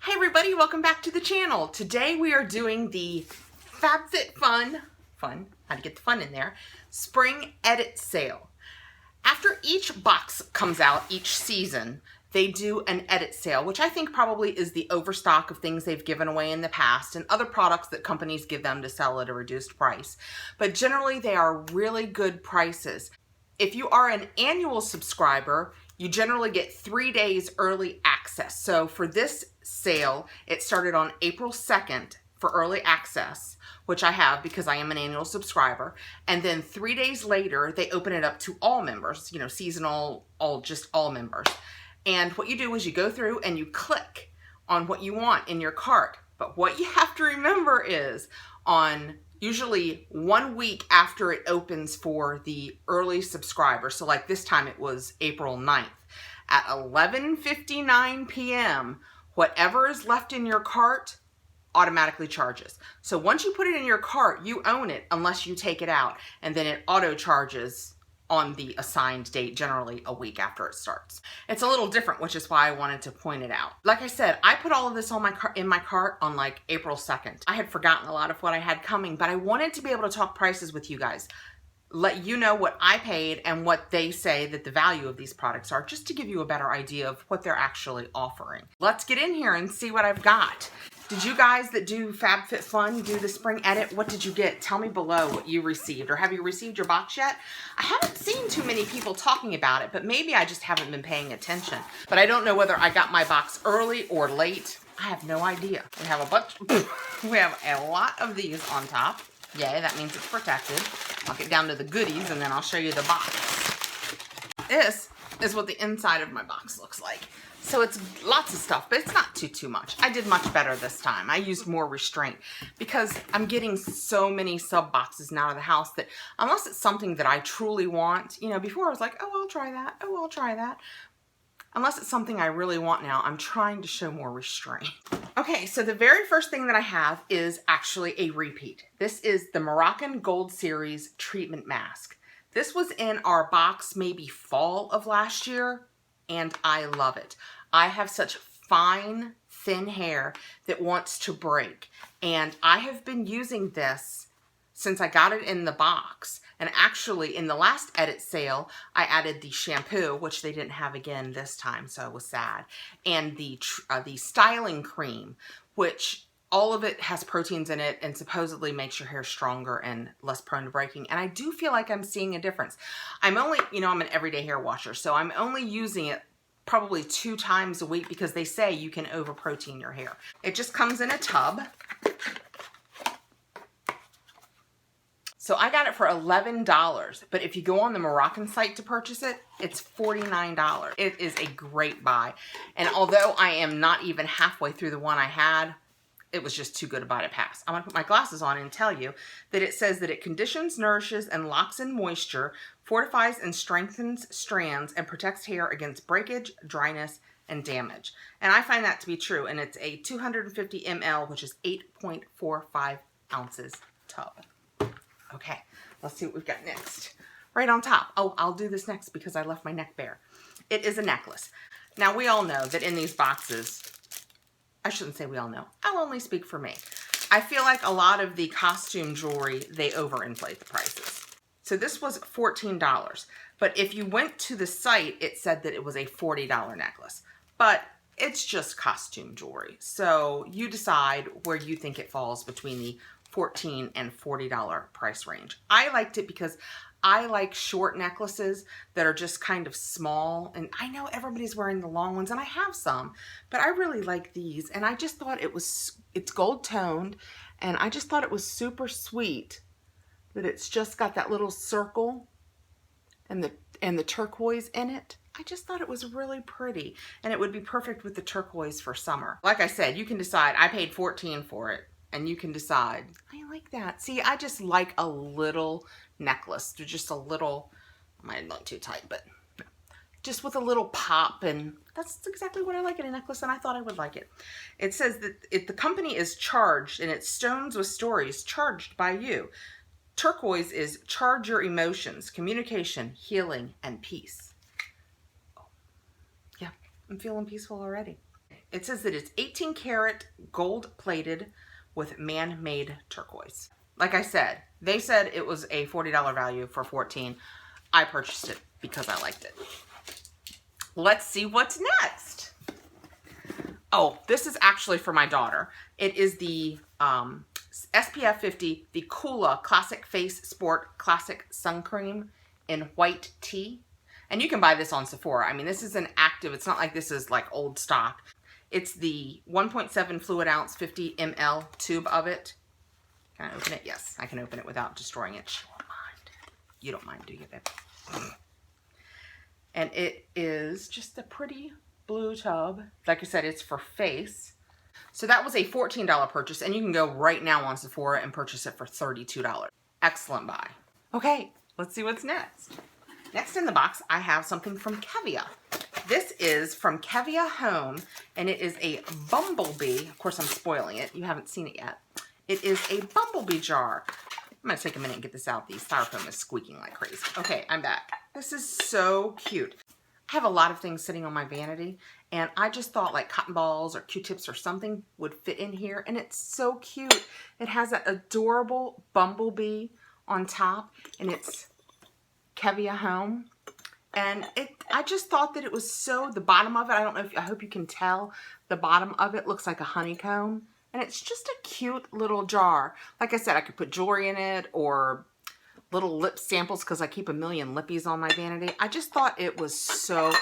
Hey everybody, welcome back to the channel. Today we are doing the FabFitFun, how to get the fun in there, Spring Edit Sale. After each box comes out each season, they do an edit sale, which I think probably is the overstock of things they've given away in the past and other products that companies give them to sell at a reduced price. But generally they are really good prices. If you are an annual subscriber, you generally get 3 days early access. So for this sale, it started on April 2nd for early access, which I have because I am an annual subscriber. And then 3 days later, they open it up to all members, you know, seasonal, just all members. And what you do is you go through and you click on what you want in your cart. But what you have to remember is on usually 1 week after it opens for the early subscriber. So like this time it was April 9th at 11:59 p.m. Whatever is left in your cart automatically charges. So once you put it in your cart, you own it unless you take it out, and then it auto charges on the assigned date, generally a week after it starts. It's a little different, which is why I wanted to point it out. Like I said, I put all of this on in my cart on like April 2nd. I had forgotten a lot of what I had coming, but I wanted to be able to talk prices with you guys, let you know what I paid and what they say that the value of these products are, just to give you a better idea of what they're actually offering. Let's get in here and see what I've got. Did you guys that do FabFitFun do the spring edit? What did you get? Tell me below what you received, or have you received your box yet? I haven't seen too many people talking about it, but maybe I just haven't been paying attention. But I don't know whether I got my box early or late. I have no idea. We have a bunch, we have a lot of these on top. Yay, that means it's protected. I'll get down to the goodies and then I'll show you the box. This is what the inside of my box looks like. So it's lots of stuff, but it's not too much. I did much better this time. I used more restraint because I'm getting so many sub boxes now to the house that unless it's something that I truly want, you know, before I was like, oh, I'll try that. Oh, I'll try that. Unless it's something I really want now, I'm trying to show more restraint. Okay, so the very first thing that I have is actually a repeat. This is the Moroccan Gold Series Treatment Mask. This was in our box maybe fall of last year, and I love it. I have such fine, thin hair that wants to break, and I have been using this since I got it in the box. And actually, in the last edit sale, I added the shampoo, which they didn't have again this time, so I was sad. And the styling cream, which all of it has proteins in it and supposedly makes your hair stronger and less prone to breaking. And I do feel like I'm seeing a difference. I'm only, you know, I'm an everyday hair washer, so I'm only using it probably 2 times a week because they say you can over protein your hair. It just comes in a tub. So I got it for $11, but if you go on the Moroccan site to purchase it, it's $49. It is a great buy. And although I am not even halfway through the one I had, it was just too good a buy to pass. I'm gonna put my glasses on and tell you that it says that it conditions, nourishes, and locks in moisture, fortifies and strengthens strands, and protects hair against breakage, dryness, and damage. And I find that to be true, and it's a 250 ml, which is 8.45 ounces tub. Okay, let's see what we've got next. Right on top. Oh, I'll do this next because I left my neck bare. It is a necklace. Now, we all know that in these boxes, I shouldn't say we all know. I'll only speak for me. I feel like a lot of the costume jewelry, they overinflate the prices. So this was $14, but if you went to the site, it said that it was a $40 necklace, but it's just costume jewelry. So you decide where you think it falls between the $14 and $40 price range. I liked it because I like short necklaces that are just kind of small, and I know everybody's wearing the long ones, and I have some, but I really like these, and I just thought it's gold toned, and I just thought it was super sweet that it's just got that little circle and the turquoise in it. I just thought it was really pretty, and it would be perfect with the turquoise for summer. Like I said, you can decide. I paid $14 for it, and you can decide. I like that. See, I just like a little necklace. Just a little, might not too tight, but just with a little pop, and that's exactly what I like in a necklace, and I thought I would like it. It says that the company is charged, and it's Stones with Stories, charged by you. Turquoise is charge your emotions, communication, healing, and peace. Oh. Yeah, I'm feeling peaceful already. It says that it's 18 karat gold plated with man-made turquoise. Like I said, they said it was a $40 value for 14. I purchased it because I liked it. Let's see what's next. Oh, this is actually for my daughter. It is the SPF 50, the Coola Classic Face Sport Classic Sun Cream in white tea. And you can buy this on Sephora. I mean, this is an active, it's not like this is like old stock. It's the 1.7 fluid ounce 50 ml tube of it. Can I open it? Yes, I can open it without destroying it. She won't mind. You don't mind, do you, babe? And it is just a pretty blue tub. Like I said, it's for face. So that was a $14 purchase, and you can go right now on Sephora and purchase it for $32. Excellent buy. Okay, let's see what's next. Next in the box, I have something from Kevia. This is from Kevia Home, and it is a bumblebee. Of course, I'm spoiling it. You haven't seen it yet. It is a bumblebee jar. I'm going to take a minute and get this out. The styrofoam is squeaking like crazy. Okay, I'm back. This is so cute. I have a lot of things sitting on my vanity, and I just thought like cotton balls or Q-tips or something would fit in here, and it's so cute. It has that adorable bumblebee on top, and it's Kevia Home. And I just thought that it was so, the bottom of it, I don't know if, I hope you can tell, the bottom of it looks like a honeycomb. And it's just a cute little jar. Like I said, I could put jewelry in it or little lip samples because I keep a million lippies on my vanity. I just thought it was so,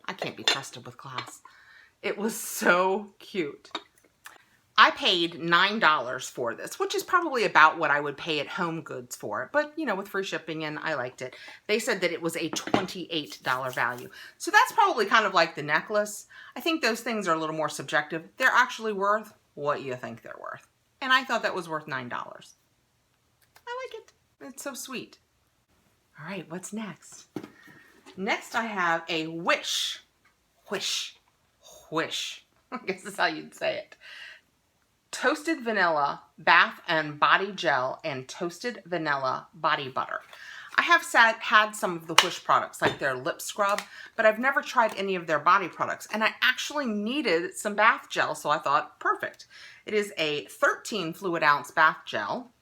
I can't be trusted with glass. It was so cute. I paid $9 for this, which is probably about what I would pay at Home Goods for it. But, you know, with free shipping, and I liked it. They said that it was a $28 value. So that's probably kind of like the necklace. I think those things are a little more subjective. They're actually worth what you think they're worth. And I thought that was worth $9. I like it. It's so sweet. All right, what's next? Next I have a Wish. Wish. I guess that's how you'd say it. Toasted vanilla bath and body gel and toasted vanilla body butter. I have had some of the Wish products, like their lip scrub, but I've never tried any of their body products. And I actually needed some bath gel, so I thought, perfect. It is a 13 fluid ounce bath gel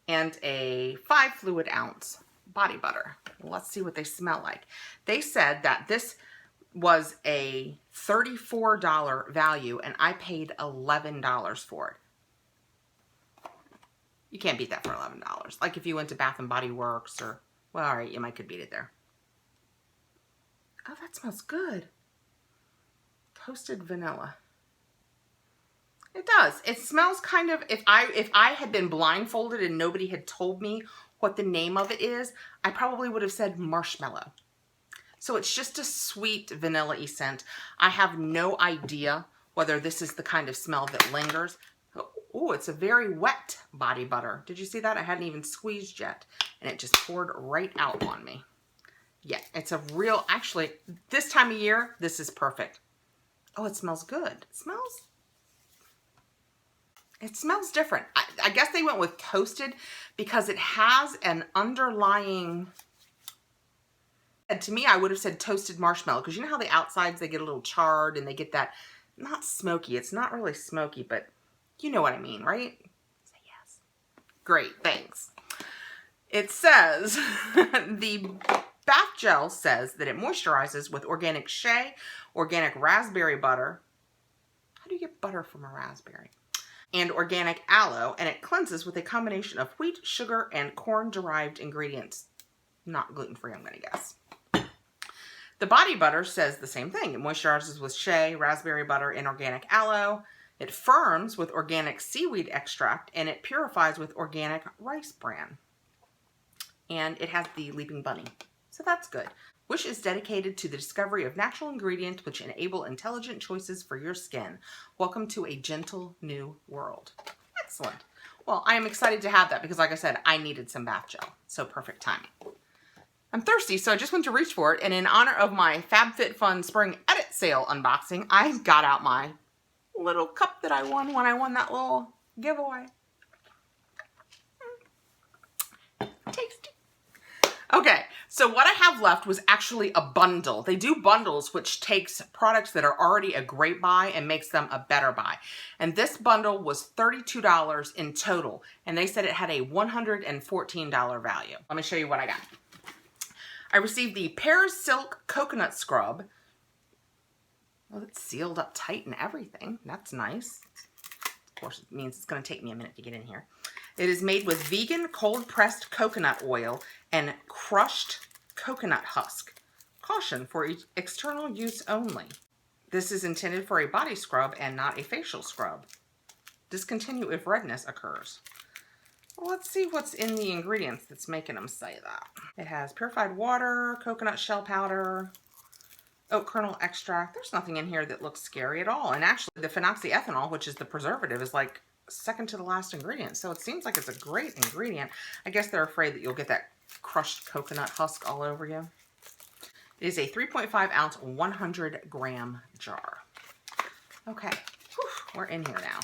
and a 5 fluid ounce body butter. Let's see what they smell like. They said that this was a $34 value, and I paid $11 for it. You can't beat that for $11. Like if you went to Bath and Body Works or, well, all right, you might could beat it there. Oh, that smells good. Toasted vanilla. It does. It smells kind of, if I had been blindfolded and nobody had told me what the name of it is, I probably would have said marshmallow. So it's just a sweet vanilla-y scent. I have no idea whether this is the kind of smell that lingers. Oh, it's a very wet body butter. Did you see that? I hadn't even squeezed yet, and it just poured right out on me. Yeah, it's a real, actually, this time of year, this is perfect. Oh, it smells good. It smells different. I guess they went with toasted because it has an underlying, to me, I would have said toasted marshmallow, because you know how the outsides, they get a little charred and they get that, not smoky, it's not really smoky, but you know what I mean, right? Say yes. Great, thanks. It says, the bath gel says that it moisturizes with organic shea, organic raspberry butter. How do you get butter from a raspberry? And organic aloe, and it cleanses with a combination of wheat, sugar, and corn-derived ingredients. Not gluten-free, I'm going to guess. The body butter says the same thing. It moisturizes with shea, raspberry butter, and organic aloe. It firms with organic seaweed extract, and it purifies with organic rice bran. And it has the leaping bunny. So that's good. Wish is dedicated to the discovery of natural ingredients which enable intelligent choices for your skin. Welcome to a gentle new world. Excellent. Well, I am excited to have that because, like I said, I needed some bath gel. So perfect timing. I'm thirsty, so I just went to reach for it, and in honor of my FabFitFun Spring Edit Sale unboxing, I got out my little cup that I won when I won that little giveaway. Tasty. Okay, So what I have left was actually a bundle. They do bundles, which takes products that are already a great buy and makes them a better buy. And this bundle was $32 in total. And they said it had a $114 value. Let me show you what I got. I received the Pears Silk Coconut Scrub. Well, it's sealed up tight and everything. That's nice. Of course, it means it's going to take me a minute to get in here. It is made with vegan cold-pressed coconut oil and crushed coconut husk. Caution, for external use only. This is intended for a body scrub and not a facial scrub. Discontinue if redness occurs. Well, let's see what's in the ingredients that's making them say that. It has purified water, coconut shell powder, oat kernel extract. There's nothing in here that looks scary at all. And actually, the phenoxyethanol, which is the preservative, is like second to the last ingredient. So it seems like it's a great ingredient. I guess they're afraid that you'll get that crushed coconut husk all over you. It is a 3.5 ounce, 100 gram jar. Okay, whew, we're in here now.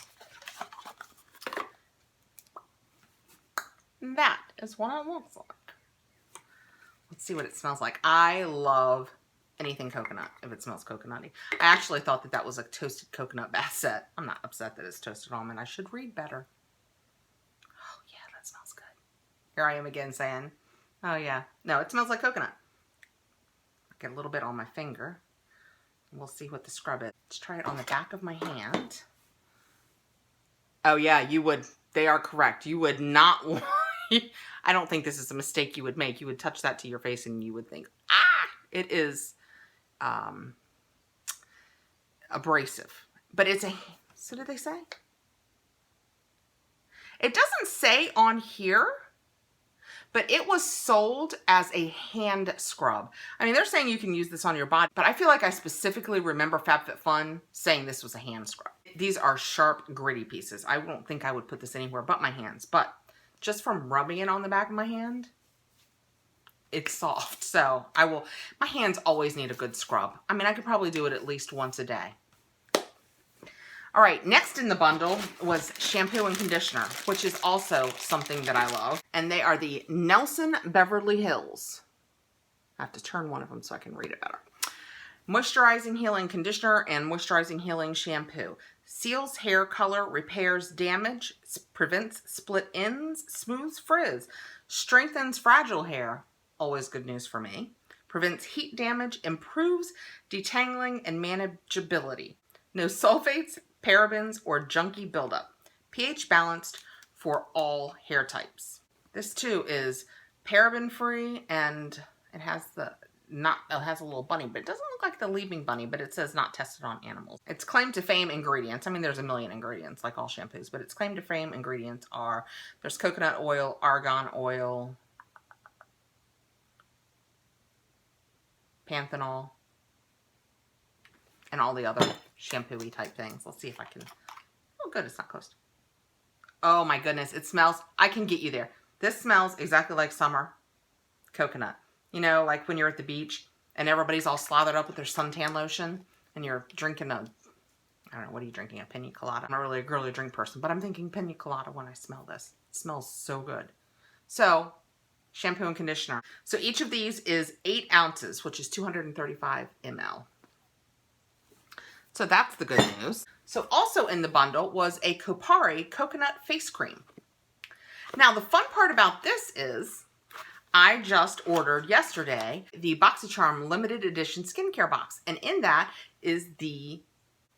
That is what it looks like. Let's see what it smells like. I love anything coconut if it smells coconutty. I actually thought that that was a toasted coconut bath set. I'm not upset that it's toasted almond. I should read better. Oh yeah, that smells good. Here I am again saying, oh yeah. No, it smells like coconut. Get a little bit on my finger. We'll see what the scrub is. Let's try it on the back of my hand. Oh yeah, you would. They are correct. You would not want... I don't think this is a mistake you would make. You would touch that to your face and you would think, ah, it is abrasive. But it's a... So did they say? It doesn't say on here, but it was sold as a hand scrub. I mean, they're saying you can use this on your body, but I feel like I specifically remember FabFitFun saying this was a hand scrub. These are sharp, gritty pieces. I don't think I would put this anywhere but my hands, but just from rubbing it on the back of my hand, it's soft. So I will, my hands always need a good scrub. I mean, I could probably do it at least once a day. All right, next in the bundle was shampoo and conditioner, which is also something that I love. And they are the Nelson Beverly Hills. I have to turn one of them so I can read it better. Moisturizing Healing Conditioner and Moisturizing Healing Shampoo. Seals hair color, repairs damage, prevents split ends, smooths frizz, strengthens fragile hair. Always good news for me. Prevents heat damage, improves detangling and manageability. No sulfates, parabens, or junky buildup. pH balanced for all hair types. This too is paraben free, and it has the it has a little bunny, but it doesn't look like the leaping bunny, but it says not tested on animals. Its claim to fame ingredients, I mean there's a million ingredients like all shampoos, but its claim to fame ingredients are, there's coconut oil, argan oil, panthenol, and all the other shampoo-y type things. Let's see if I can, oh good, it's not close. Oh my goodness, it smells, I can get you there. This smells exactly like summer coconut. You know, like when you're at the beach and everybody's all slathered up with their suntan lotion and you're drinking a, I don't know, what are you drinking? A pina colada. I'm not really a girly drink person, but I'm thinking pina colada when I smell this. It smells so good. So, shampoo and conditioner. So each of these is 8 ounces, which is 235 ml. So that's the good news. So also in the bundle was a Coppery coconut face cream. Now the fun part about this is I just ordered yesterday the Boxycharm limited edition skincare box, and in that is the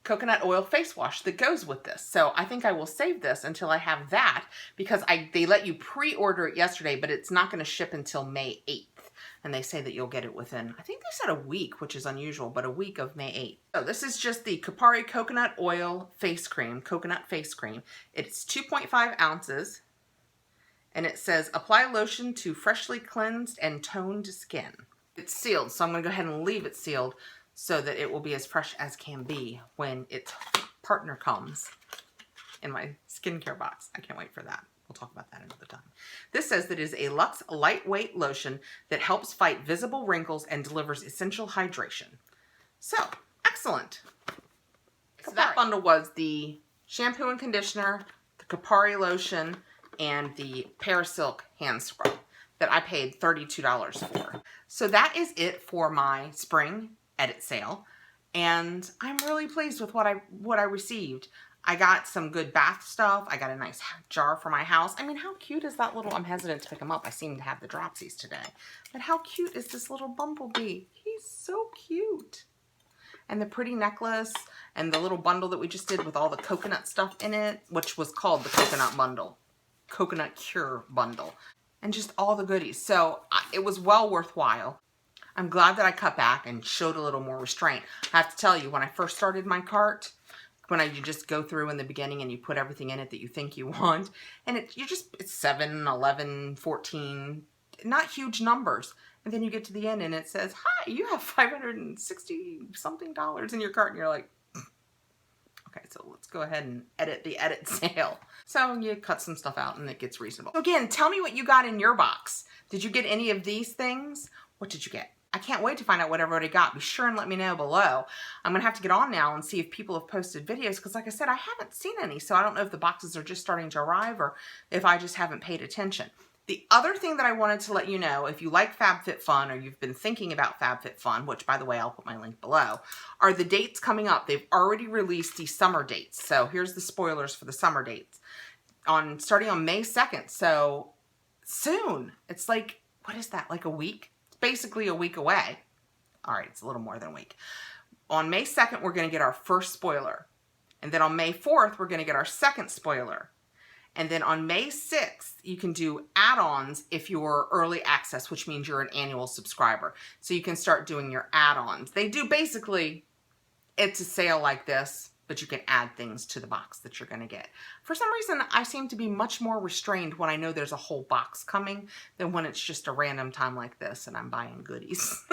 coconut oil face wash that goes with this. So I think I will save this until I have that, because they let you pre-order it yesterday, but it's not going to ship until May 8th. And they say that you'll get it within, I think they said a week, which is unusual, but a week of May 8th. So this is just the Coppery coconut oil face cream, coconut face cream. It's 2.5 ounces. And it says, apply lotion to freshly cleansed and toned skin. It's sealed, so I'm going to go ahead and leave it sealed so that it will be as fresh as can be when its partner comes in my skincare box. I can't wait for that. We'll talk about that another time. This says that it is a luxe lightweight lotion that helps fight visible wrinkles and delivers essential hydration. So, excellent. So that bundle was the shampoo and conditioner, the Coppery lotion, and the Pears Silk hand scrub. that I paid $32 for. So that is it for my spring edit sale. And I'm really pleased with what I received. I got some good bath stuff. I got a nice jar for my house. I mean, how cute is that little, I'm hesitant to pick him up. I seem to have the dropsies today. But how cute is this little bumblebee? He's so cute. And the pretty necklace and the little bundle that we just did with all the coconut stuff in it, which was called the coconut bundle, coconut cure bundle, and just all the goodies. So it was well worthwhile. I'm glad that I cut back and showed a little more restraint. I have to tell you, when I first started my cart, when you just go through in the beginning and you put everything in it that you think you want, and it's 7, 11, 14, not huge numbers. And then you get to the end and it says, hi, you have $560 something in your cart. And you're like, okay, so let's go ahead and edit the edit sale. So you cut some stuff out and it gets reasonable. So again, tell me what you got in your box. Did you get any of these things? What did you get? I can't wait to find out what everybody got. Be sure and let me know below. I'm going to have to get on now and see if people have posted videos because like I said, I haven't seen any. So I don't know if the boxes are just starting to arrive or if I just haven't paid attention. The other thing that I wanted to let you know, if you like FabFitFun or you've been thinking about FabFitFun, which by the way, I'll put my link below, are the dates coming up. They've already released the summer dates. So here's the spoilers for the summer dates. Starting on May 2nd. So soon. It's like, what is that? Like a week? Basically a week away. All right, it's a little more than a week. On May 2nd, we're going to get our first spoiler. And then on May 4th, we're going to get our second spoiler. And then on May 6th, you can do add-ons if you're early access, which means you're an annual subscriber. So you can start doing your add-ons. They do basically, it's a sale like this, but you can add things to the box that you're going to get. For some reason, I seem to be much more restrained when I know there's a whole box coming than when it's just a random time like this and I'm buying goodies.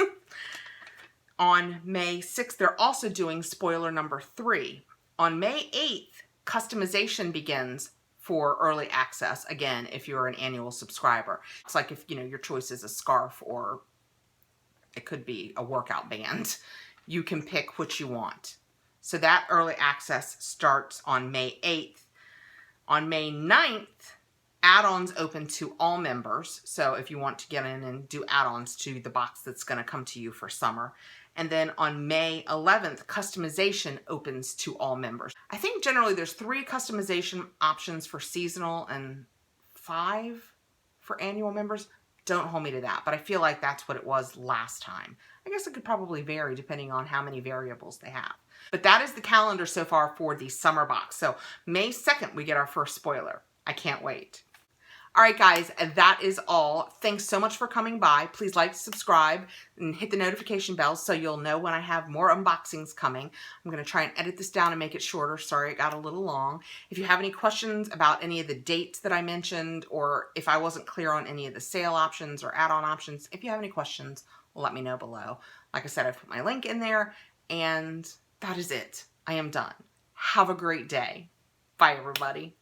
On May 6th, they're also doing spoiler number 3. On May 8th, customization begins for early access, again, if you're an annual subscriber. It's like if, your choice is a scarf or it could be a workout band. You can pick what you want. So that early access starts on May 8th. On May 9th, add-ons open to all members. So if you want to get in and do add-ons to the box that's going to come to you for summer. And then on May 11th, customization opens to all members. I think generally there's 3 customization options for seasonal and 5 for annual members. Don't hold me to that, but I feel like that's what it was last time. I guess it could probably vary depending on how many variables they have. But that is the calendar so far for the summer box. So May 2nd, we get our first spoiler. I can't wait. All right, guys, that is all. Thanks so much for coming by. Please like, subscribe, and hit the notification bell so you'll know when I have more unboxings coming. I'm going to try and edit this down and make it shorter. Sorry, it got a little long. If you have any questions about any of the dates that I mentioned, or if I wasn't clear on any of the sale options or add-on options, if you have any questions, let me know below. Like I said, I've put my link in there, and that is it. I am done. Have a great day. Bye, everybody.